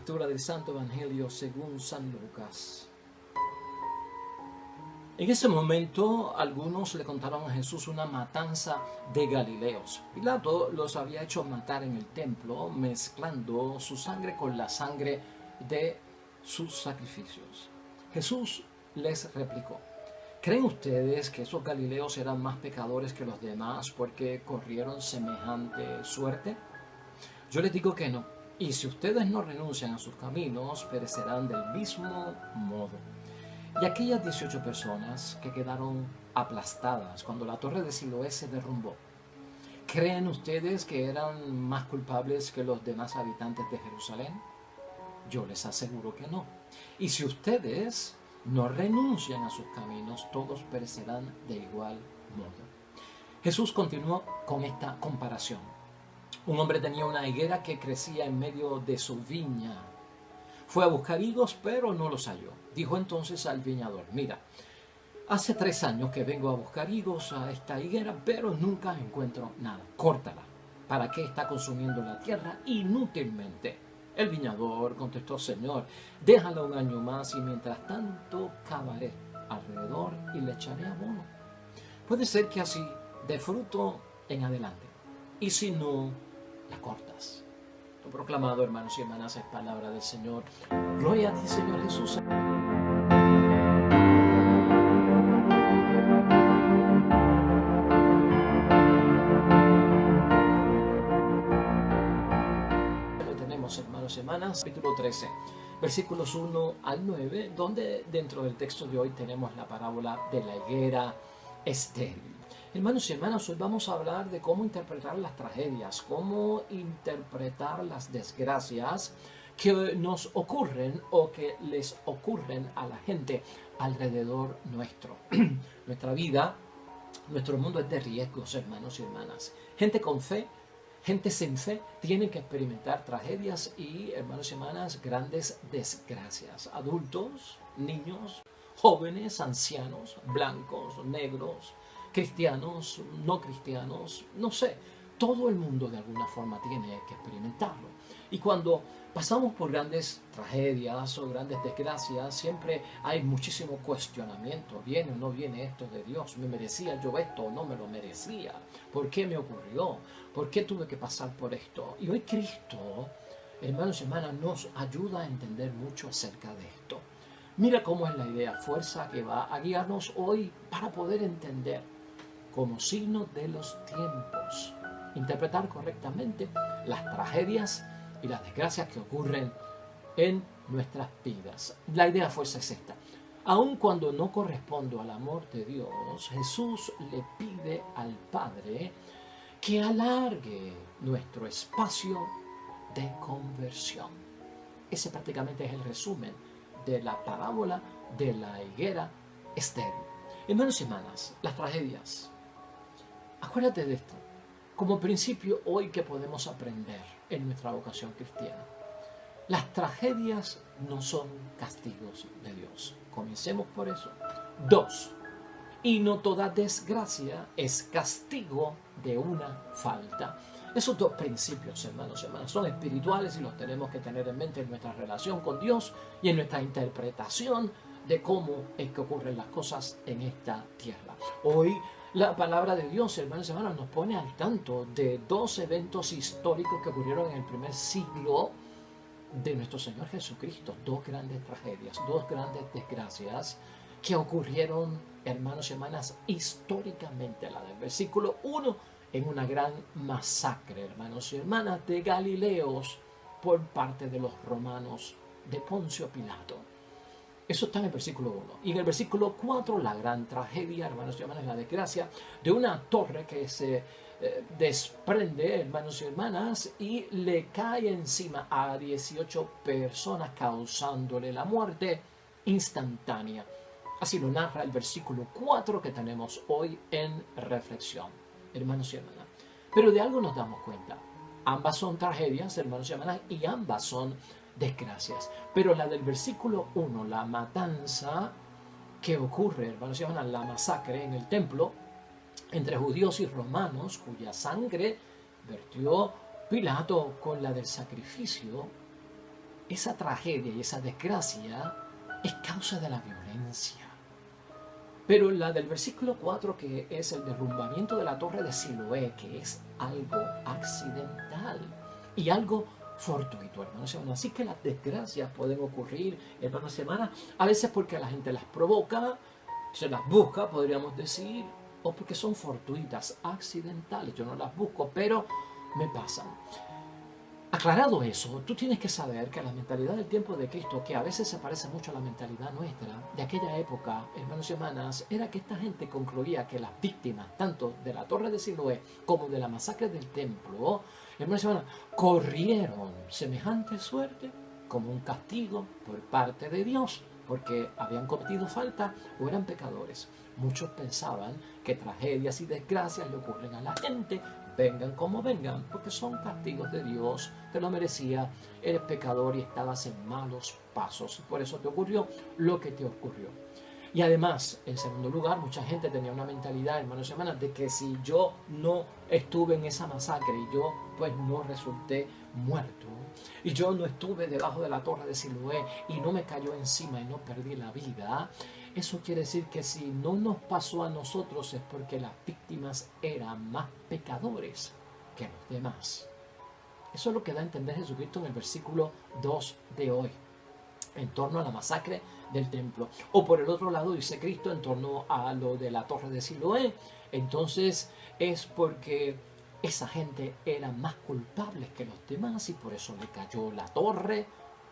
Lectura del Santo Evangelio según San Lucas. En ese momento, algunos le contaron a Jesús una matanza de Galileos. Pilato los había hecho matar en el templo, mezclando su sangre con la sangre de sus sacrificios. Jesús les replicó: ¿creen ustedes que esos Galileos eran más pecadores que los demás porque corrieron semejante suerte? Yo les digo que no. Y si ustedes no renuncian a sus caminos, perecerán del mismo modo. Y aquellas 18 personas que quedaron aplastadas cuando la torre de Siloé se derrumbó, ¿creen ustedes que eran más culpables que los demás habitantes de Jerusalén? Yo les aseguro que no. Y si ustedes no renuncian a sus caminos, todos perecerán de igual modo. Jesús continuó con esta comparación. Un hombre tenía una higuera que crecía en medio de su viña. Fue a buscar higos, pero no los halló. Dijo entonces al viñador: mira, hace 3 años que vengo a buscar higos a esta higuera, pero nunca encuentro nada. Córtala. ¿Para qué está consumiendo la tierra inútilmente? El viñador contestó: Señor, déjala un año más y mientras tanto cavaré alrededor y le echaré abono. Puede ser que así dé fruto en adelante. Y si no, la cortas. Lo proclamado, hermanos y hermanas, es palabra del Señor. Gloria a ti, Señor Jesús. Tenemos, hermanos y hermanas, capítulo 13, versículos 1 al 9, donde dentro del texto de hoy tenemos la parábola de la higuera estéril. Hermanos y hermanas, hoy vamos a hablar de cómo interpretar las tragedias, cómo interpretar las desgracias que nos ocurren o que les ocurren a la gente alrededor nuestro. Nuestra vida, nuestro mundo es de riesgos, hermanos y hermanas. Gente con fe, gente sin fe, tienen que experimentar tragedias y, hermanos y hermanas, grandes desgracias. Adultos, niños, jóvenes, ancianos, blancos, negros, cristianos, no cristianos, no sé, todo el mundo de alguna forma tiene que experimentarlo. Y cuando pasamos por grandes tragedias o grandes desgracias, siempre hay muchísimo cuestionamiento. ¿Viene o no viene esto de Dios? ¿Me merecía yo esto o no me lo merecía? ¿Por qué me ocurrió? ¿Por qué tuve que pasar por esto? Y hoy Cristo, hermanos y hermanas, nos ayuda a entender mucho acerca de esto. Mira cómo es la idea, fuerza que va a guiarnos hoy para poder entender como signo de los tiempos, interpretar correctamente las tragedias y las desgracias que ocurren en nuestras vidas. La idea fuerza es esta: aun cuando no correspondo al amor de Dios, Jesús le pide al Padre que alargue nuestro espacio de conversión. Ese prácticamente es el resumen de la parábola de la higuera estéril. Hermanos y hermanas, las tragedias. Acuérdate de esto, como principio hoy que podemos aprender en nuestra vocación cristiana. Las tragedias no son castigos de Dios. Comencemos por eso. 2. Y no toda desgracia es castigo de una falta. Esos 2 principios, hermanos y hermanas, son espirituales y los tenemos que tener en mente en nuestra relación con Dios y en nuestra interpretación de cómo es que ocurren las cosas en esta tierra. Hoy la palabra de Dios, hermanos y hermanas, nos pone al tanto de 2 eventos históricos que ocurrieron en el primer siglo de nuestro Señor Jesucristo. 2 grandes tragedias, 2 grandes desgracias que ocurrieron, hermanos y hermanas, históricamente. La del versículo 1, en una gran masacre, hermanos y hermanas, de Galileos por parte de los romanos de Poncio Pilato. Eso está en el versículo 1. Y en el versículo 4, la gran tragedia, hermanos y hermanas, la desgracia de una torre que se desprende, hermanos y hermanas, y le cae encima a 18 personas, causándole la muerte instantánea. Así lo narra el versículo 4 que tenemos hoy en reflexión, hermanos y hermanas. Pero de algo nos damos cuenta. Ambas son tragedias, hermanos y hermanas, y ambas son desgracias. Pero la del versículo 1, la matanza que ocurre, hermanos y hermanas, la masacre en el templo entre judíos y romanos, cuya sangre vertió Pilato con la del sacrificio, esa tragedia y esa desgracia es causa de la violencia. Pero la del versículo 4, que es el derrumbamiento de la torre de Siloé, que es algo accidental y algo fortuito, hermanos y hermanas. Así que las desgracias pueden ocurrir, hermanos y hermanas, a veces porque la gente las provoca, se las busca, podríamos decir, o porque son fortuitas, accidentales. Yo no las busco, pero me pasan. Aclarado eso, tú tienes que saber que la mentalidad del tiempo de Cristo, que a veces se parece mucho a la mentalidad nuestra de aquella época, hermanos y hermanas, era que esta gente concluía que las víctimas, tanto de la torre de Siloé como de la masacre del templo, hermanos y hermanas, corrieron semejante suerte como un castigo por parte de Dios, porque habían cometido falta o eran pecadores. Muchos pensaban que tragedias y desgracias le ocurren a la gente, vengan como vengan, porque son castigos de Dios, te lo merecía, eres pecador y estabas en malos pasos, y por eso te ocurrió lo que te ocurrió. Y además, en segundo lugar, mucha gente tenía una mentalidad, hermanos y hermanas, de que si yo no estuve en esa masacre y yo pues no resulté muerto, y yo no estuve debajo de la torre de Siloé y no me cayó encima y no perdí la vida, eso quiere decir que si no nos pasó a nosotros es porque las víctimas eran más pecadores que los demás. Eso es lo que da a entender Jesucristo en el versículo 2 de hoy, en torno a la masacre del templo. O por el otro lado dice Cristo en torno a lo de la torre de Siloé. Entonces es porque esa gente era más culpable que los demás y por eso le cayó la torre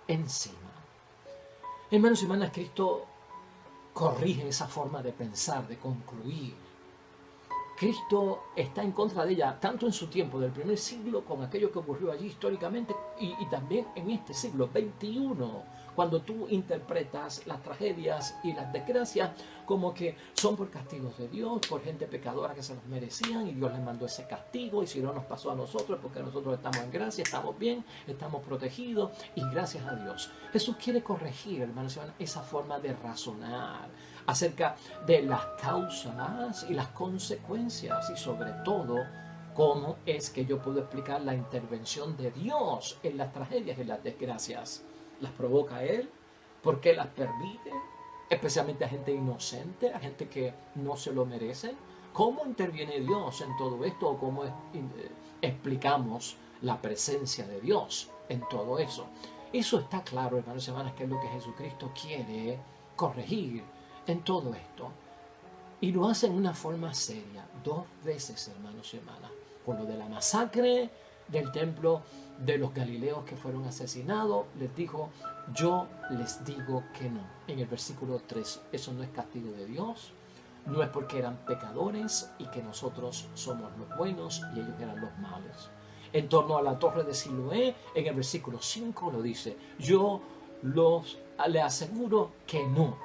encima. Hermanos y hermanas, Cristo corrige esa forma de pensar, de concluir. Cristo está en contra de ella, tanto en su tiempo del primer siglo, con aquello que ocurrió allí históricamente, y también en este siglo XXI, cuando tú interpretas las tragedias y las desgracias como que son por castigos de Dios, por gente pecadora que se los merecían, y Dios les mandó ese castigo, y si no nos pasó a nosotros, porque nosotros estamos en gracia, estamos bien, estamos protegidos, y gracias a Dios. Jesús quiere corregir, hermanos, esa forma de razonar acerca de las causas y las consecuencias, y sobre todo cómo es que yo puedo explicar la intervención de Dios en las tragedias y las desgracias. ¿Las provoca Él? ¿Por qué las permite? Especialmente a gente inocente, a gente que no se lo merece. ¿Cómo interviene Dios en todo esto? ¿O cómo explicamos la presencia de Dios en todo eso? Eso está claro, hermanos y hermanas, que es lo que Jesucristo quiere corregir en todo esto. Y lo hace en una forma seria, 2 veces, hermanos y hermanas, con lo de la masacre del templo de los galileos que fueron asesinados. Les dijo: yo les digo que no. En el versículo 3, eso no es castigo de Dios, no es porque eran pecadores y que nosotros somos los buenos y ellos eran los malos. En torno a la torre de Siloé, en el versículo 5 lo dice: yo le aseguro que no,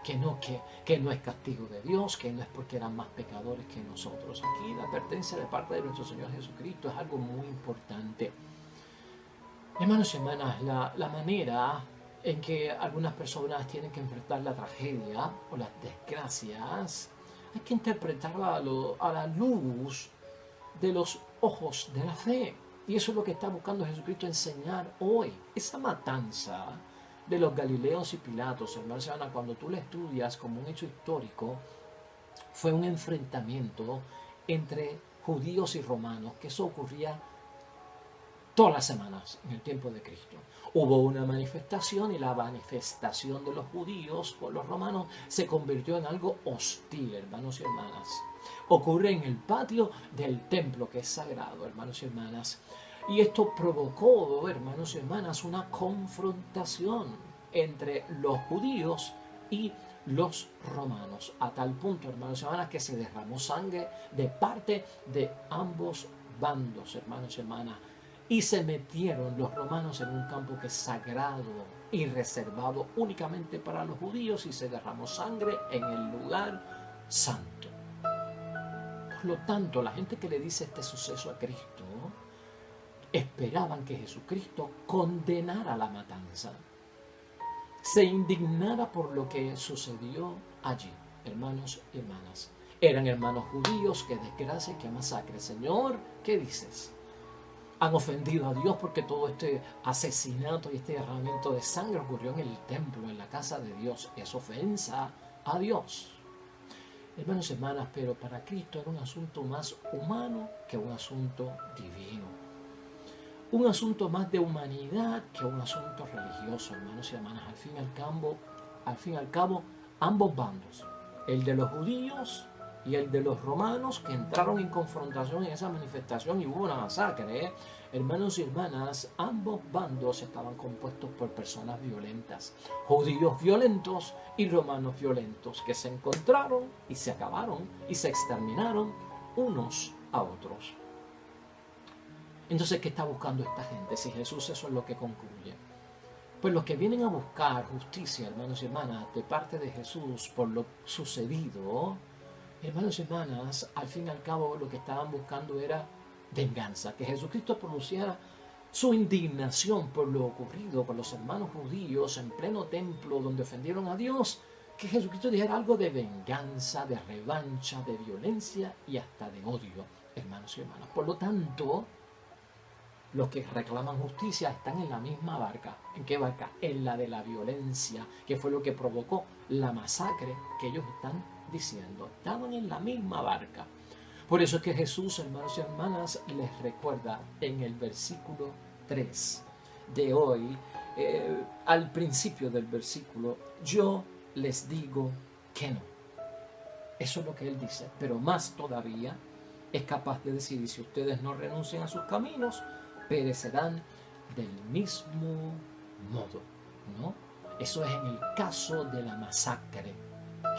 que no es castigo de Dios, que no es porque eran más pecadores que nosotros. Aquí la advertencia de parte de nuestro Señor Jesucristo es algo muy importante. Hermanos y hermanas, la manera en que algunas personas tienen que enfrentar la tragedia o las desgracias, hay que interpretarla a la luz de los ojos de la fe. Y eso es lo que está buscando Jesucristo enseñar hoy. Esa matanza de los Galileos y Pilatos, hermanos y hermanas, cuando tú la estudias como un hecho histórico, fue un enfrentamiento entre judíos y romanos, que eso ocurría todas las semanas en el tiempo de Cristo. Hubo una manifestación y la manifestación de los judíos por los romanos se convirtió en algo hostil, hermanos y hermanas. Ocurre en el patio del templo, que es sagrado, hermanos y hermanas. Y esto provocó, hermanos y hermanas, una confrontación entre los judíos y los romanos, a tal punto, hermanos y hermanas, que se derramó sangre de parte de ambos bandos, hermanos y hermanas, y se metieron los romanos en un campo que es sagrado y reservado únicamente para los judíos, y se derramó sangre en el lugar santo. Por lo tanto, la gente que le dice este suceso a Cristo esperaban que Jesucristo condenara la matanza, se indignara por lo que sucedió allí. Hermanos y hermanas, eran hermanos judíos, qué desgracia, qué masacre. Señor, ¿qué dices? Han ofendido a Dios porque todo este asesinato y este derramamiento de sangre ocurrió en el templo, en la casa de Dios. Es ofensa a Dios. Hermanos y hermanas, pero para Cristo era un asunto más humano que un asunto divino. Un asunto más de humanidad que un asunto religioso, hermanos y hermanas. Al fin y al cabo, ambos bandos, el de los judíos y el de los romanos, que entraron en confrontación en esa manifestación y hubo una masacre. Hermanos y hermanas, ambos bandos estaban compuestos por personas violentas, judíos violentos y romanos violentos, que se encontraron y se acabaron y se exterminaron unos a otros. Entonces, ¿qué está buscando esta gente? Si Jesús eso es lo que concluye. Pues los que vienen a buscar justicia, hermanos y hermanas, de parte de Jesús por lo sucedido, hermanos y hermanas, al fin y al cabo lo que estaban buscando era venganza, que Jesucristo pronunciara su indignación por lo ocurrido con los hermanos judíos en pleno templo donde ofendieron a Dios, que Jesucristo dijera algo de venganza, de revancha, de violencia y hasta de odio, hermanos y hermanas. Por lo tanto, los que reclaman justicia están en la misma barca. ¿En qué barca? En la de la violencia, que fue lo que provocó la masacre que ellos están diciendo. Estaban en la misma barca. Por eso es que Jesús, hermanos y hermanas, les recuerda en el versículo 3 de hoy, al principio del versículo, yo les digo que no. Eso es lo que Él dice. Pero más todavía es capaz de decir, y si ustedes no renuncian a sus caminos, perecerán del mismo modo, ¿no? Eso es en el caso de la masacre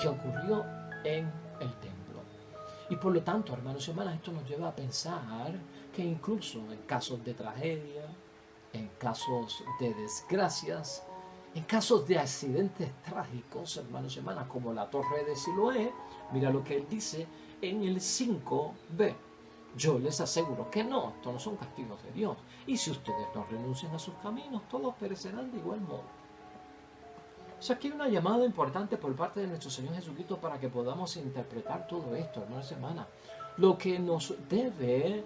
que ocurrió en el templo. Y por lo tanto, hermanos y hermanas, esto nos lleva a pensar que incluso en casos de tragedia, en casos de desgracias, en casos de accidentes trágicos, hermanos y hermanas, como la torre de Siloé, mira lo que Él dice en el 5b. Yo les aseguro que no, estos no son castigos de Dios. Y si ustedes no renuncian a sus caminos, todos perecerán de igual modo. O sea, aquí hay una llamada importante por parte de nuestro Señor Jesucristo para que podamos interpretar todo esto, hermanos y hermanas. Lo que nos debe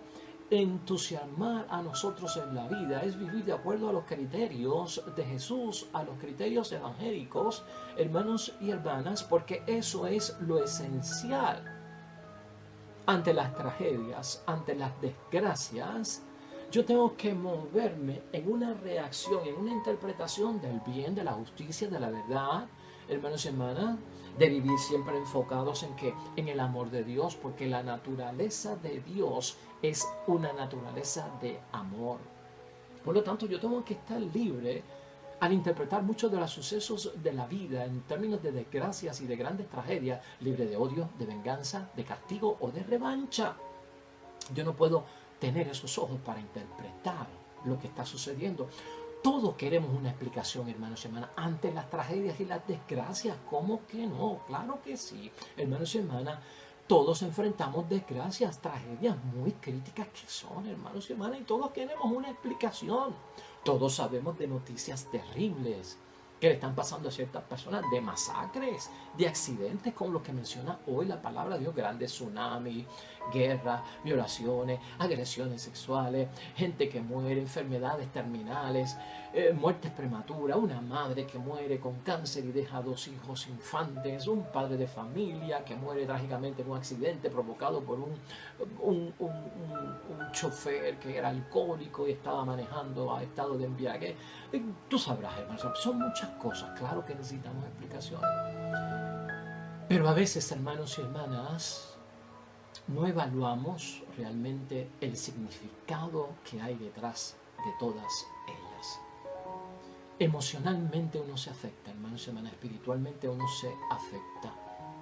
entusiasmar a nosotros en la vida es vivir de acuerdo a los criterios de Jesús, a los criterios evangélicos, hermanos y hermanas, porque eso es lo esencial. Ante las tragedias, ante las desgracias, yo tengo que moverme en una reacción, en una interpretación del bien, de la justicia, de la verdad, hermanos y hermanas, de vivir siempre enfocados en el amor de Dios, porque la naturaleza de Dios es una naturaleza de amor. Por lo tanto, yo tengo que estar libre al interpretar muchos de los sucesos de la vida en términos de desgracias y de grandes tragedias, libre de odio, de venganza, de castigo o de revancha. Yo no puedo tener esos ojos para interpretar lo que está sucediendo. Todos queremos una explicación, hermanos y hermanas, ante las tragedias y las desgracias. ¿Cómo que no? Claro que sí, hermanos y hermanas. Todos enfrentamos desgracias, tragedias muy críticas que son, hermanos y hermanas, y todos queremos una explicación. Todos sabemos de noticias terribles que le están pasando a ciertas personas, de masacres, de accidentes, como lo que menciona hoy la palabra de Dios, grandes tsunamis, guerras, violaciones, agresiones sexuales, gente que muere, enfermedades terminales, muertes prematuras, una madre que muere con cáncer y deja 2 hijos infantes, un padre de familia que muere trágicamente en un accidente provocado por un chofer que era alcohólico y estaba manejando a estado de embriaguez. Tú sabrás, hermanos, son muchas cosas, claro que necesitamos explicaciones. Pero a veces, hermanos y hermanas, no evaluamos realmente el significado que hay detrás de todas ellas. Emocionalmente uno se afecta, hermanos y hermanas, espiritualmente uno se afecta.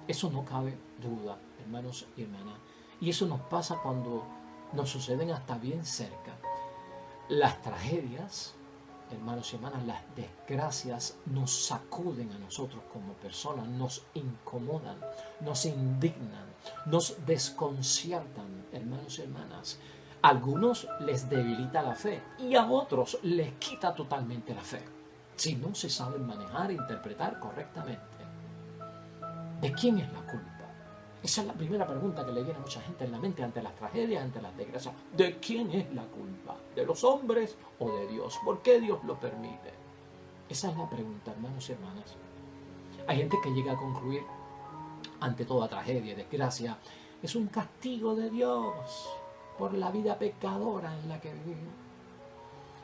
Eso no cabe duda, hermanos y hermanas. Y eso nos pasa cuando nos suceden hasta bien cerca. Las tragedias, hermanos y hermanas, las desgracias nos sacuden a nosotros como personas, nos incomodan, nos indignan, nos desconciertan, hermanos y hermanas. A algunos les debilita la fe y a otros les quita totalmente la fe, si no se saben manejar e interpretar correctamente. ¿De quién es la culpa? Esa es la primera pregunta que le viene a mucha gente en la mente ante las tragedias, ante las desgracias. ¿De quién es la culpa? ¿De los hombres o de Dios? ¿Por qué Dios lo permite? Esa es la pregunta, hermanos y hermanas. Hay gente que llega a concluir ante toda tragedia y desgracia, es un castigo de Dios por la vida pecadora en la que vivimos.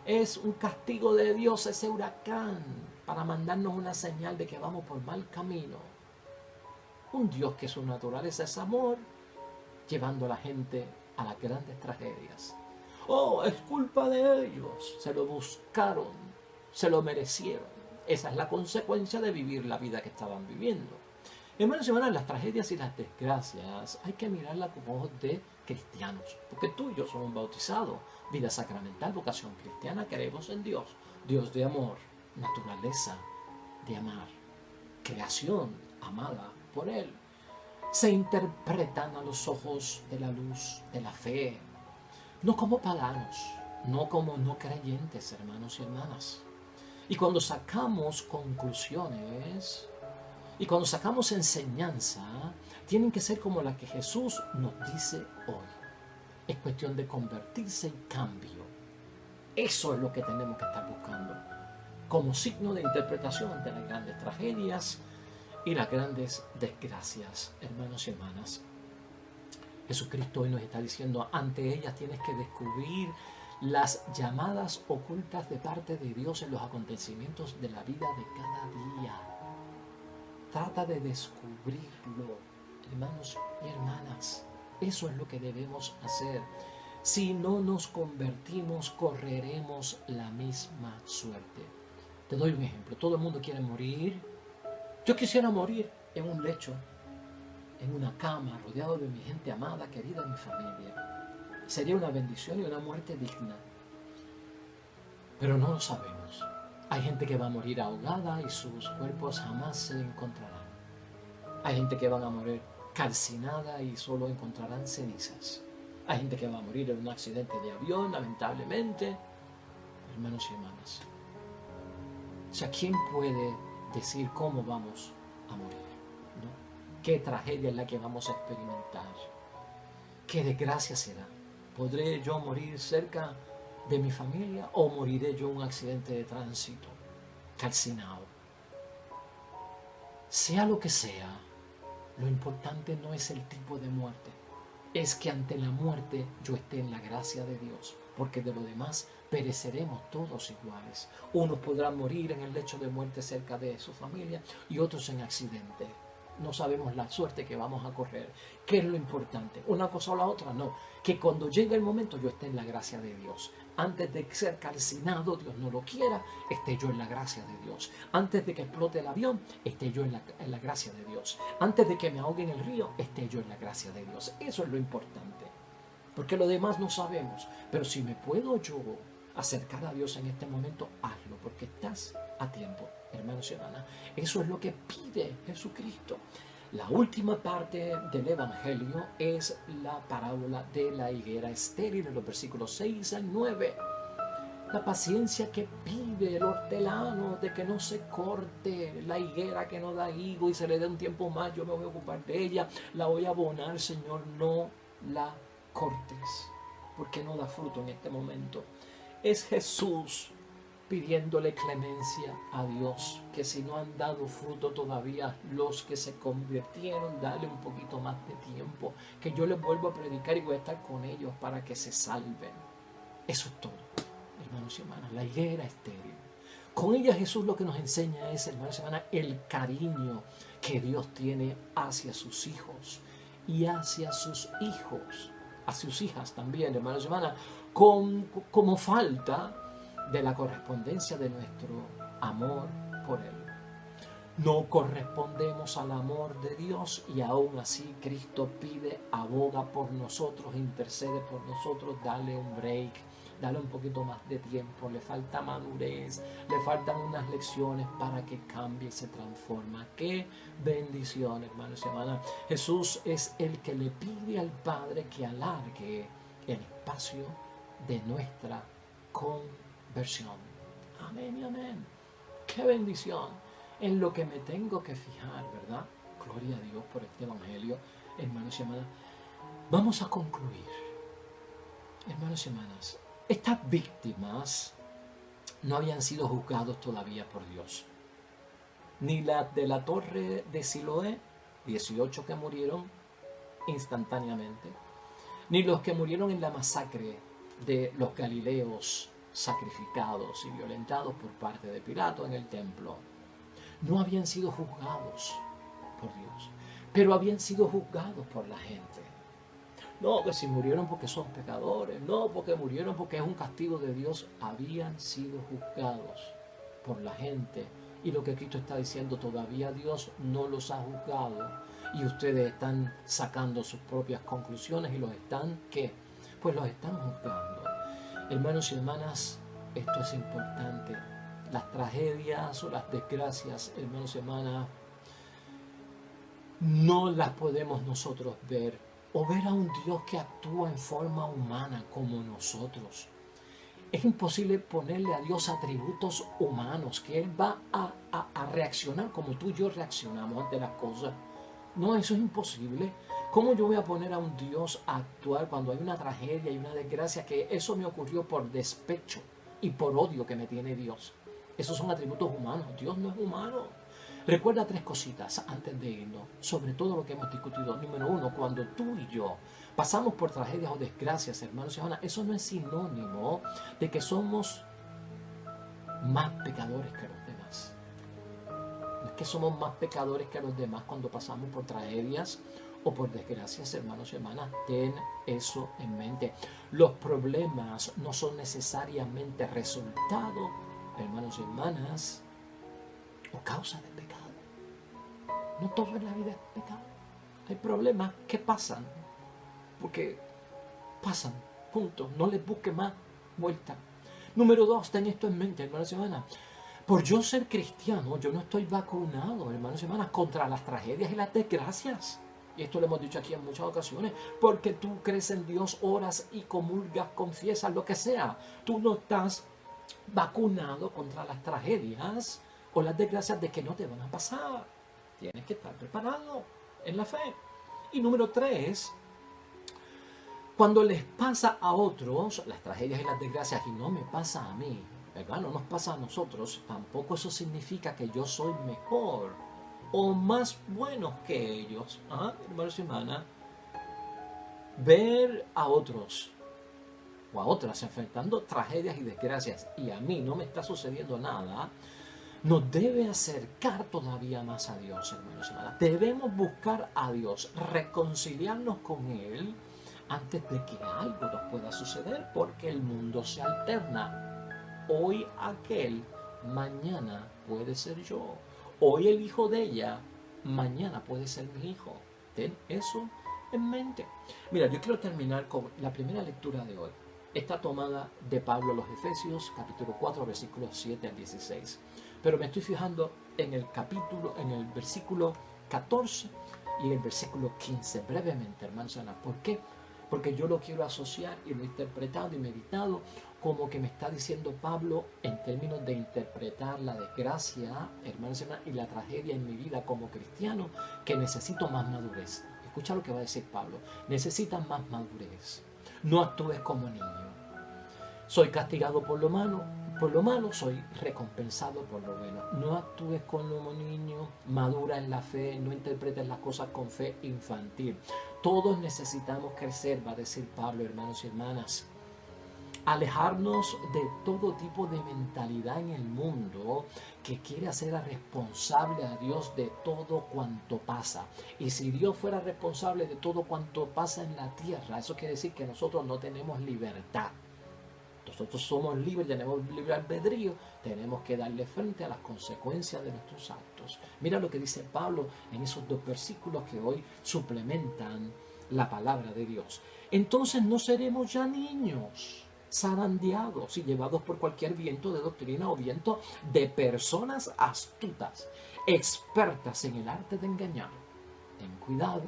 Es un castigo de Dios ese huracán para mandarnos una señal de que vamos por mal camino. Un Dios que su naturaleza es amor, llevando a la gente a las grandes tragedias. Oh, es culpa de ellos. Se lo buscaron, se lo merecieron. Esa es la consecuencia de vivir la vida que estaban viviendo. Hermanos y hermanas, las tragedias y las desgracias hay que mirarlas con ojos de cristianos. Porque tú y yo somos bautizados. Vida sacramental, vocación cristiana, creemos en Dios. Dios de amor, naturaleza de amar, creación amada por Él. Se interpretan a los ojos de la luz, de la fe, no como paganos, no como no creyentes, hermanos y hermanas. Y cuando sacamos conclusiones y cuando sacamos enseñanza, tienen que ser como la que Jesús nos dice hoy. Es cuestión de convertirse en cambio. Eso es lo que tenemos que estar buscando como signo de interpretación ante las grandes tragedias y las grandes desgracias, hermanos y hermanas. Jesucristo hoy nos está diciendo, ante ellas tienes que descubrir las llamadas ocultas de parte de Dios en los acontecimientos de la vida de cada día. Trata de descubrirlo, hermanos y hermanas. Eso es lo que debemos hacer. Si no nos convertimos, correremos la misma suerte. Te doy un ejemplo. Todo el mundo quiere morir. Yo quisiera morir en un lecho, en una cama, rodeado de mi gente amada, querida, mi familia. Sería una bendición y una muerte digna. Pero no lo sabemos. Hay gente que va a morir ahogada y sus cuerpos jamás se encontrarán. Hay gente que van a morir calcinada y solo encontrarán cenizas. Hay gente que va a morir en un accidente de avión, lamentablemente. Hermanos y hermanas. O sea, ¿quién puede decir cómo vamos a morir? ¿No? ¿Qué tragedia es la que vamos a experimentar? ¿Qué desgracia será? ¿Podré yo morir cerca de mi familia o moriré yo en un accidente de tránsito, calcinado? Sea lo que sea, lo importante no es el tipo de muerte, es que ante la muerte yo esté en la gracia de Dios, porque de lo demás pereceremos todos iguales. Unos podrán morir en el lecho de muerte cerca de su familia y otros en accidente. No sabemos la suerte que vamos a correr. ¿Qué es lo importante? ¿Una cosa o la otra? No. Que cuando llegue el momento yo esté en la gracia de Dios. Antes de ser calcinado, Dios no lo quiera, esté yo en la gracia de Dios. Antes de que explote el avión, esté yo en la gracia de Dios. Antes de que me ahogue en el río, esté yo en la gracia de Dios. Eso es lo importante. Porque lo demás no sabemos. Pero si me puedo yo acercar a Dios en este momento, hazlo, porque estás a tiempo, hermanos y hermanas. Eso es lo que pide Jesucristo. La última parte del Evangelio es la parábola de la higuera estéril, en los versículos 6 al 9. La paciencia que pide el hortelano de que no se corte la higuera que no da higo y se le dé un tiempo más, yo me voy a ocupar de ella, la voy a abonar, Señor, no la cortes, porque no da fruto en este momento. Es Jesús pidiéndole clemencia a Dios, que si no han dado fruto todavía los que se convirtieron, dale un poquito más de tiempo, que yo les vuelvo a predicar y voy a estar con ellos para que se salven. Eso es todo, hermanos y hermanas, la higuera estéril. Con ella Jesús lo que nos enseña es, hermanos y hermanas, el cariño que Dios tiene hacia sus hijos y hacia sus hijos, a sus hijas también, hermanos y hermanas, como falta de la correspondencia de nuestro amor por Él. No correspondemos al amor de Dios y aún así Cristo pide, aboga por nosotros, intercede por nosotros, dale un break, dale un poquito más de tiempo, le falta madurez, le faltan unas lecciones para que cambie y se transforma. ¡Qué bendición, hermanos y hermanas! Jesús es el que le pide al Padre que alargue el espacio de nuestra conversión. Amén y amén. ¡Qué bendición! En lo que me tengo que fijar, ¿verdad? Gloria a Dios por este Evangelio. hermanos y hermanas, vamos a concluir. Hermanos y hermanas, estas víctimas no habían sido juzgados todavía por Dios. Ni la de la torre de Siloé, 18 que murieron instantáneamente, ni los que murieron en la masacre de los galileos sacrificados y violentados por parte de Pilato en el templo. No habían sido juzgados por Dios, pero habían sido juzgados por la gente. No, que si murieron porque son pecadores, no, porque murieron porque es un castigo de Dios. Habían sido juzgados por la gente. Y lo que Cristo está diciendo, todavía Dios no los ha juzgado. Y ustedes están sacando sus propias conclusiones y los están, ¿qué? Pues los están juzgando. Hermanos y hermanas, esto es importante. Las tragedias o las desgracias, hermanos y hermanas, no las podemos nosotros ver o ver a un Dios que actúa en forma humana como nosotros. Es imposible ponerle a Dios atributos humanos, que Él va a reaccionar como tú y yo reaccionamos ante las cosas. No, eso es imposible. ¿Cómo yo voy a poner a un Dios a actuar cuando hay una tragedia y una desgracia que eso me ocurrió por despecho y por odio que me tiene Dios? Esos son atributos humanos. Dios no es humano. Recuerda 3 cositas antes de irnos, sobre todo lo que hemos discutido. Número 1, cuando tú y yo pasamos por tragedias o desgracias, hermanos y hermanas, eso no es sinónimo de que somos más pecadores que los demás. No es que somos más pecadores que los demás cuando pasamos por tragedias o por desgracias, hermanos y hermanas. Ten eso en mente. Los problemas no son necesariamente resultado, hermanos y hermanas, o causa de pecado. No todo en la vida es pecado. Hay problemas que pasan porque pasan, punto. No les busque más vuelta. Número 2, ten esto en mente, hermanos y hermanas. Por yo ser cristiano, yo no estoy vacunado, hermanos y hermanas, contra las tragedias y las desgracias. Y esto lo hemos dicho aquí en muchas ocasiones. Porque tú crees en Dios, oras y comulgas, confiesas, lo que sea. Tú no estás vacunado contra las tragedias o las desgracias de que no te van a pasar. Tienes que estar preparado en la fe. Y número 3, cuando les pasa a otros las tragedias y las desgracias y no me pasa a mí, ¿verdad? No nos pasa a nosotros, tampoco eso significa que yo soy mejor o más bueno que ellos. Hermanos y hermanas, ver a otros o a otras enfrentando tragedias y desgracias y a mí no me está sucediendo nada, nos debe acercar todavía más a Dios, hermanos y hermanas. Debemos buscar a Dios, reconciliarnos con Él antes de que algo nos pueda suceder, porque el mundo se alterna. Hoy aquel, mañana puede ser yo. Hoy el hijo de ella, mañana puede ser mi hijo. Ten eso en mente. Mira, yo quiero terminar con la primera lectura de hoy. Está tomada de Pablo a los Efesios, capítulo 4, versículos 7 al 16. Pero me estoy fijando en el versículo 14 y en el versículo 15, brevemente, hermanos. ¿Por qué? Porque yo lo quiero asociar y lo he interpretado y meditado como que me está diciendo Pablo en términos de interpretar la desgracia, hermanos, y la tragedia en mi vida como cristiano, que necesito más madurez. Escucha lo que va a decir Pablo. Necesitas más madurez. No actúes como niño. Soy castigado por lo malo, soy recompensado por lo bueno. No actúes como niño, madura en la fe, no interpretes las cosas con fe infantil. Todos necesitamos crecer, va a decir Pablo, hermanos y hermanas. Alejarnos de todo tipo de mentalidad en el mundo que quiere hacer responsable a Dios de todo cuanto pasa. Y si Dios fuera responsable de todo cuanto pasa en la tierra, eso quiere decir que nosotros no tenemos libertad. Nosotros somos libres, tenemos libre albedrío, tenemos que darle frente a las consecuencias de nuestros actos. Mira lo que dice Pablo en esos 2 versículos que hoy suplementan la palabra de Dios. Entonces no seremos ya niños, zarandeados y llevados por cualquier viento de doctrina o viento de personas astutas, expertas en el arte de engañar. Ten cuidado,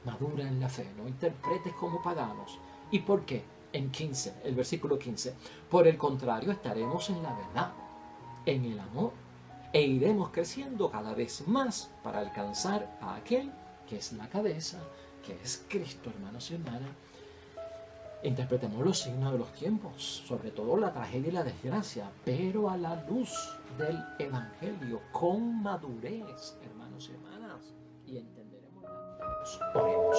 madura en la fe, no interpretes como paganos. ¿Y por qué? En 15, el versículo 15, por el contrario estaremos en la verdad, en el amor, e iremos creciendo cada vez más para alcanzar a aquel que es la cabeza, que es Cristo, hermanos y hermanas, interpretemos los signos de los tiempos, sobre todo la tragedia y la desgracia, pero a la luz del Evangelio, con madurez, hermanos y hermanas, y entenderemos la. Oremos.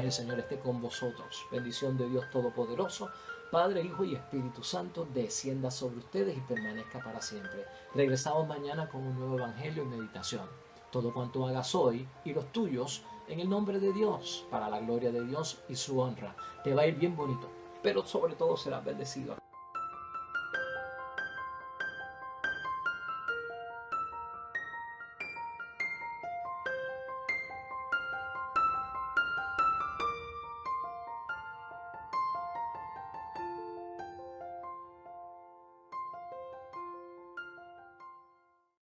El Señor esté con vosotros. Bendición de Dios Todopoderoso, Padre, Hijo y Espíritu Santo, descienda sobre ustedes y permanezca para siempre. Regresamos mañana con un nuevo evangelio y meditación. Todo cuanto hagas hoy y los tuyos, en el nombre de Dios, para la gloria de Dios y su honra. Te va a ir bien bonito, pero sobre todo serás bendecido.